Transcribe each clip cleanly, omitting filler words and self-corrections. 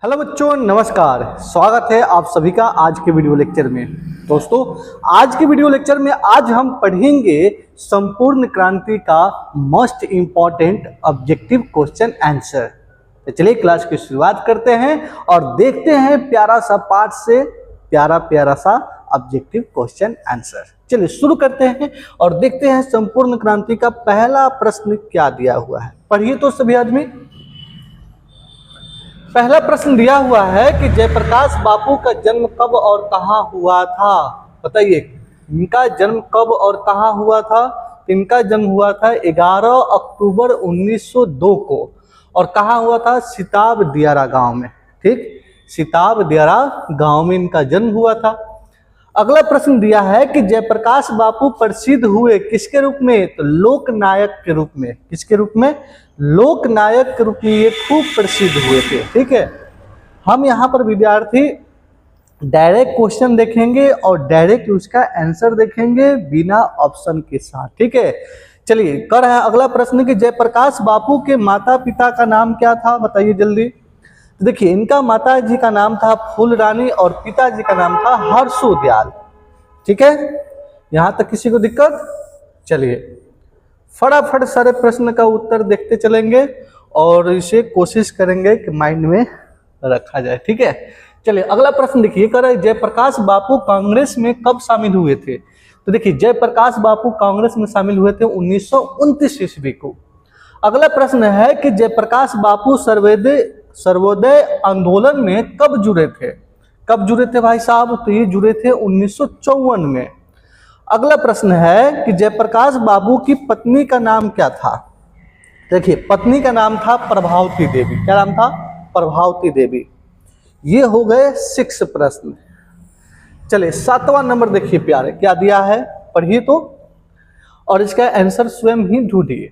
Hello बच्चों, नमस्कार। स्वागत है आप सभी का आज के वीडियो लेक्चर में। दोस्तों, आज के वीडियो लेक्चर में आज हम पढ़ेंगे संपूर्ण क्रांति का most important objective question answer. तो चलिए क्लास की शुरुआत करते हैं और देखते हैं प्यारा सा पाठ से प्यारा सा ऑब्जेक्टिव क्वेश्चन आंसर। चलिए शुरू करते हैं और देखते हैं संपूर्ण क्रांति का पहला प्रश्न क्या दिया हुआ है। पढ़िए तो सभी आदमी। पहला प्रश्न दिया हुआ है कि जयप्रकाश बापू का जन्म कब और कहाँ हुआ था। बताइए, इनका जन्म कब और कहाँ हुआ था। इनका जन्म हुआ था 11 अक्टूबर 1902 को और कहाँ हुआ था, सिताब दियारा गांव में। ठीक, सिताब दियारा गांव में इनका जन्म हुआ था। अगला प्रश्न दिया है कि जयप्रकाश बापू प्रसिद्ध हुए किसके रूप में, तो लोक नायक के रूप में। किसके रूप में, लोक नायक के रूप में ये खूब प्रसिद्ध हुए थे। ठीक है, हम यहाँ पर विद्यार्थी डायरेक्ट क्वेश्चन देखेंगे और डायरेक्ट उसका आंसर देखेंगे बिना ऑप्शन के साथ। ठीक है, चलिए कर रहे हैं अगला प्रश्न कि जयप्रकाश बापू के माता पिता का नाम क्या था। बताइए जल्दी। तो देखिए, इनका माता जी का नाम था फूल रानी और पिताजी का नाम था हर्षो दयाल। ठीक है, यहां तक किसी को दिक्कत। चलिए फटाफट सारे प्रश्न का उत्तर देखते चलेंगे और इसे कोशिश करेंगे कि माइंड में रखा जाए। ठीक है, चलिए अगला प्रश्न देखिए, कर रहे जयप्रकाश बापू कांग्रेस में कब शामिल हुए थे। तो देखिए, जयप्रकाश बापू कांग्रेस में शामिल हुए थे 1929 ईस्वी को। अगला प्रश्न है कि जयप्रकाश बापू सर्वोदय आंदोलन में कब जुड़े थे। कब जुड़े थे भाई साहब, तो ये जुड़े थे 1954 में। अगला प्रश्न है कि जयप्रकाश बाबू की पत्नी का नाम क्या था। देखिए, पत्नी का नाम था प्रभावती देवी। क्या नाम था, प्रभावती देवी। ये हो गए 6 प्रश्न। चलिए 7वां नंबर देखिए प्यारे, क्या दिया है पढ़िए तो और इसका आंसर स्वयं ही ढूंढिए।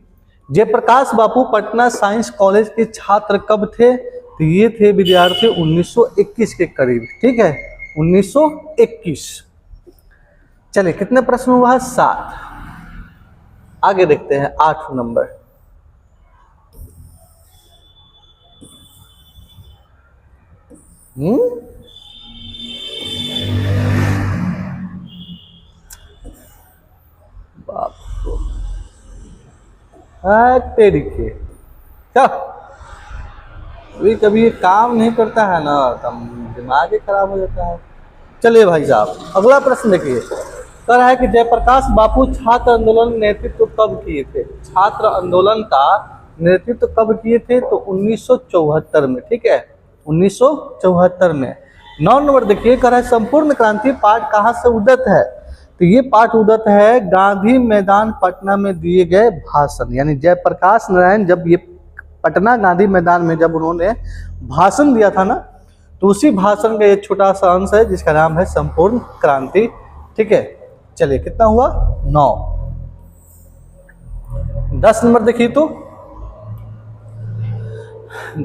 जयप्रकाश बापू पटना साइंस कॉलेज के छात्र कब थे, तो ये थे विद्यार्थी 1921 के करीब। ठीक है, 1921। चलिए कितने प्रश्न हुआ है, 7। आगे देखते हैं 8 नंबर। बाप तेरी के क्या, कभी ये काम नहीं करता है ना, तब दिमाग ही खराब हो जाता है। चलिए भाई साहब अगला प्रश्न देखिए, कह रहा है कि जयप्रकाश बापू छात्र आंदोलन नेतृत्व कब किए थे। छात्र आंदोलन का नेतृत्व कब किए थे, तो 1974 में। ठीक है, 1974 में। 9 नंबर देखिए, कह रहा है संपूर्ण क्रांति पाठ कहाँ से उद्गत है। तो ये पाठ उद्गत है गांधी मैदान पटना में दिए गए भाषण। यानी जयप्रकाश नारायण जब ये पटना गांधी मैदान में जब उन्होंने भाषण दिया था ना, तो उसी भाषण का एक छोटा सा अंश है जिसका नाम है संपूर्ण क्रांति। ठीक है, चलिए कितना हुआ, 9। 10 नंबर देखिए तो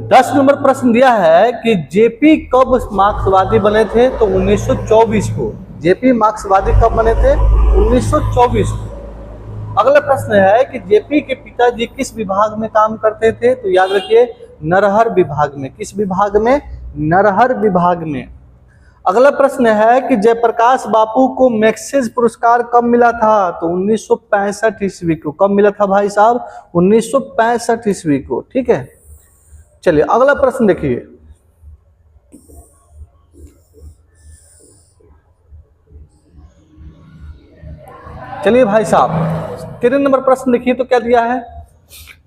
10 नंबर प्रश्न दिया है कि जेपी कब मार्क्सवादी बने थे, तो 1924 को। जेपी मार्क्सवादी कब बने थे, 1924 को। अगला प्रश्न है कि जेपी के पिताजी किस विभाग में काम करते थे, तो याद रखिए नरहर विभाग में। किस विभाग में, नरहर विभाग में। अगला प्रश्न है कि जयप्रकाश बापू को मैक्सेस पुरस्कार कब मिला था, तो 1965 ईस्वी को। कब मिला था भाई साहब, 1965 ईस्वी को। ठीक है, चलिए अगला प्रश्न देखिए, चलिए भाई साहब 13 नंबर प्रश्न देखिए तो क्या दिया है।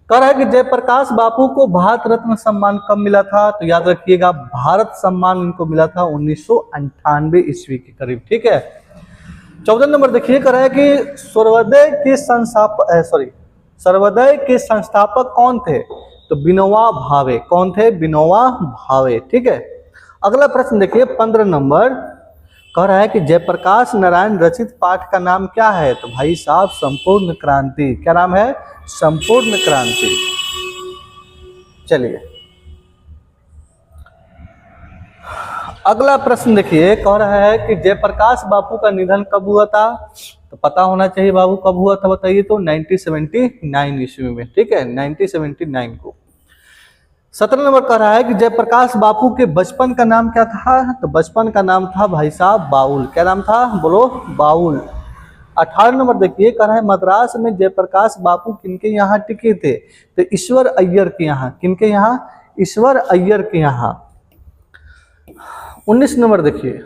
कह रहा है कि जयप्रकाश बापू को भारत रत्न सम्मान कब मिला था, तो याद रखिएगा भारत सम्मान इनको मिला था 1998 ईस्वी के करीब। ठीक है, 14 नंबर देखिए, कह रहा है कि सर्वोदय के संस्थापक कौन थे, तो विनोबा भावे। कौन थे, विनोबा भावे। ठीक है, अगला प्रश्न देखिए 15 नंबर, कह रहा है कि जयप्रकाश नारायण रचित पाठ का नाम क्या है, तो भाई साहब संपूर्ण क्रांति। क्या नाम है, संपूर्ण क्रांति। चलिए अगला प्रश्न देखिए, कह रहा है कि जयप्रकाश बापू का निधन कब हुआ था, तो पता होना चाहिए बाबू कब हुआ था। बताइए तो 1979 ईस्वी में। ठीक है, 1979 को। 17 नंबर कह रहा है कि जयप्रकाश बापू के बचपन का नाम क्या था, तो बचपन का नाम था भाई साहब बाउल। क्या नाम था, बोलो, बाउल। 18 नंबर देखिए, कह रहा है मद्रास में जयप्रकाश बापू किनके यहाँ टिके थे, तो ईश्वर अय्यर के यहाँ। किनके यहाँ, ईश्वर अय्यर के यहाँ। 19 नंबर देखिए,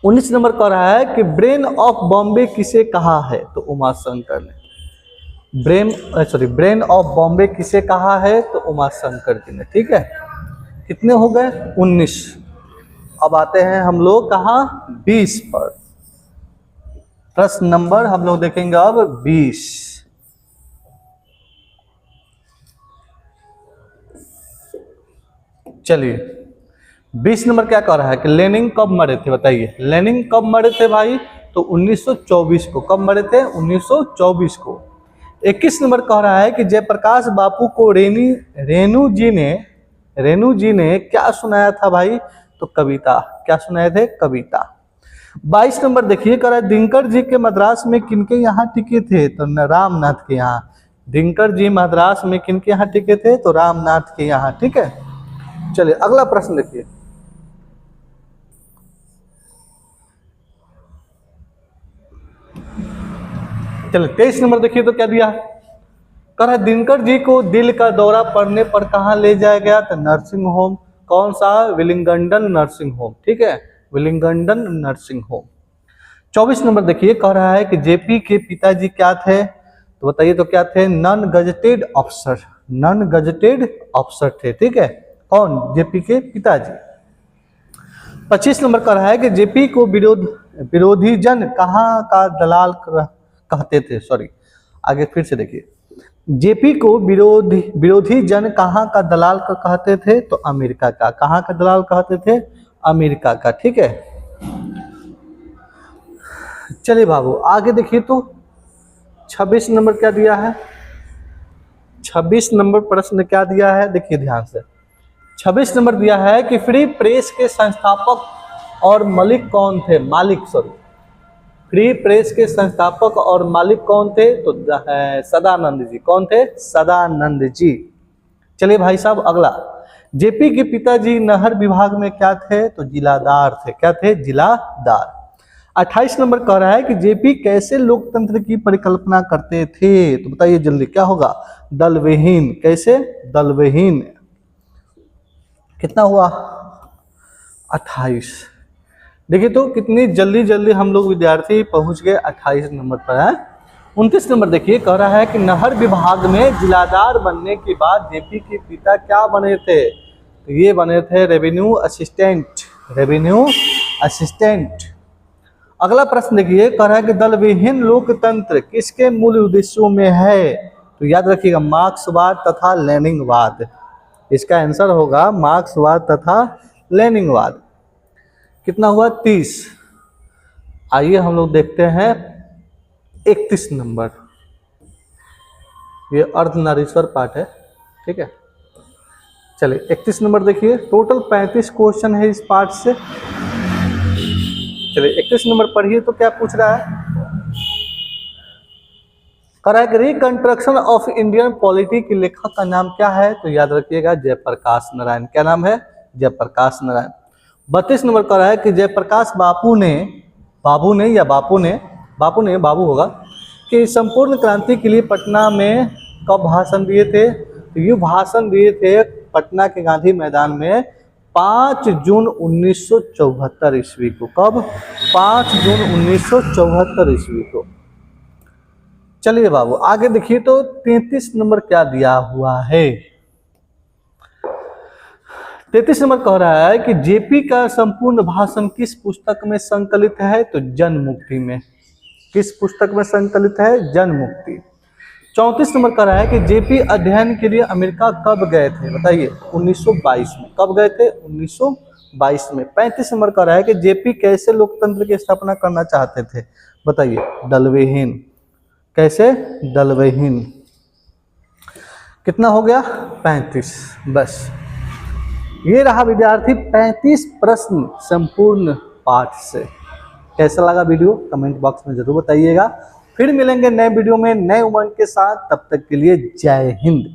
19 नंबर कह रहा है कि ब्रेन ऑफ बॉम्बे किसे कहा है, तो उमाशंकर ने। ब्रेन ऑफ बॉम्बे किसे कहा है, तो उमाशंकर जी ने। ठीक है, कितने हो गए, 19। अब आते हैं हम लोग कहाँ, 20 पर। प्रश्न नंबर हम लोग देखेंगे अब 20। चलिए 20 नंबर क्या कह रहा है कि लेनिन कब मरे थे, बताइए। लेनिन कब मरे थे भाई, तो 1924 को। कब मरे थे, 1924 को। 21 नंबर कह रहा है कि जयप्रकाश बापू को रेणु जी ने क्या सुनाया था भाई, तो कविता। क्या सुनाए थे, कविता। 22 नंबर देखिए, कह रहा है दिनकर जी के मद्रास में किनके यहाँ टिके थे, तो रामनाथ के यहाँ। दिनकर जी मद्रास में किनके यहाँ टिके थे, तो रामनाथ के यहाँ। ठीक है, चलिए अगला प्रश्न देखिए। चलिए 23 नंबर देखिए तो क्या दिया, कह रहा है दिनकर जी को दिल का दौरा पड़ने पर कहाँ ले जाया गया, तो नर्सिंग होम। कौन सा, विलिंगडन नर्सिंग होम। ठीक है, विलिंगडन नर्सिंग होम। 24 नंबर देखिए, कह रहा है कि जेपी के पिताजी क्या थे, तो बताइए तो क्या थे, non gazetted officer. Non gazetted officer थे। ठीक है, कौन, जेपी के पिताजी। 25 नंबर कह रहा है कि जेपी को विरोधी जन कहाँ का दलाल कहते थे, सॉरी आगे फिर से देखिए, जेपी को विरोधी जन कहाँ का दलाल कहते थे, तो अमेरिका का। कहाँ का दलाल कहते थे, अमेरिका का। ठीक है, चलिए बाबू आगे देखिए तो 26 नंबर क्या दिया है, 26 नंबर प्रश्न क्या दिया है, देखिए ध्यान से। 26 नंबर दिया है कि फ्री प्रेस के संस्थापक और मालिक कौन थे, फ्री प्रेस के संस्थापक और मालिक कौन थे, तो सदानंद जी। कौन थे, सदानंद जी। चलिए भाई साहब अगला, जेपी के पिताजी नहर विभाग में क्या थे, तो जिलादार थे। क्या थे, जिलादार। 28 नंबर कह रहा है कि जेपी कैसे लोकतंत्र की परिकल्पना करते थे, तो बताइए जल्दी क्या होगा, दलविहीन। कैसे, दलविहीन। कितना हुआ, 28। देखिए तो कितनी जल्दी हम लोग विद्यार्थी पहुंच गए 28 नंबर पर है। 29 नंबर देखिए, कह रहा है कि नहर विभाग में जिलादार बनने के बाद जेपी के पिता क्या बने थे, तो ये बने थे रेवेन्यू असिस्टेंट। Revenue assistant. अगला प्रश्न देखिए, कह रहा है कि दलविहीन लोकतंत्र किसके मूल उद्देश्यों में है, तो याद रखिएगा मार्क्सवाद तथा लेनिनवाद। इसका आंसर होगा मार्क्सवाद तथा लेनिनवाद। कितना हुआ, 30। आइए हम लोग देखते हैं 31 नंबर, ये अर्धनारीश्वर पाठ है। ठीक है, चलिए 31 नंबर देखिए, टोटल 35 क्वेश्चन है इस पाठ से। चलिए 31 नंबर पढ़िए तो क्या पूछ रहा है, कह रहा है कि रिकंस्ट्रक्शन ऑफ इंडियन पॉलिटी के लेखक का नाम क्या है, तो याद रखिएगा जयप्रकाश नारायण। क्या नाम है, जयप्रकाश नारायण। 32 नंबर कह रहा है कि जयप्रकाश बापू होगा कि संपूर्ण क्रांति के लिए पटना में कब भाषण दिए थे, तो ये भाषण दिए थे पटना के गांधी मैदान में 5 जून 1974 ईस्वी को। कब, 5 जून 1974 ईस्वी को। चलिए बाबू आगे देखिए तो 33 नंबर क्या दिया हुआ है। 33 नंबर कह रहा है कि जेपी का संपूर्ण भाषण किस पुस्तक में संकलित है, तो जनमुक्ति में। किस पुस्तक में संकलित है, जनमुक्ति। 34 नंबर कह रहा है कि जेपी अध्ययन के लिए अमेरिका कब गए थे, बताइए 1922 में। कब गए थे, 1922 में। 35 नंबर कह रहा है कि जेपी कैसे लोकतंत्र की स्थापना करना चाहते थे, बताइए दलविहीन। कैसे, दलविहीन। कितना हो गया, 35। बस ये रहा विद्यार्थी 35 प्रश्न संपूर्ण पाठ से। कैसा लगा वीडियो, कमेंट बॉक्स में जरूर बताइएगा। फिर मिलेंगे नए वीडियो में नए उमंग के साथ, तब तक के लिए जय हिंद।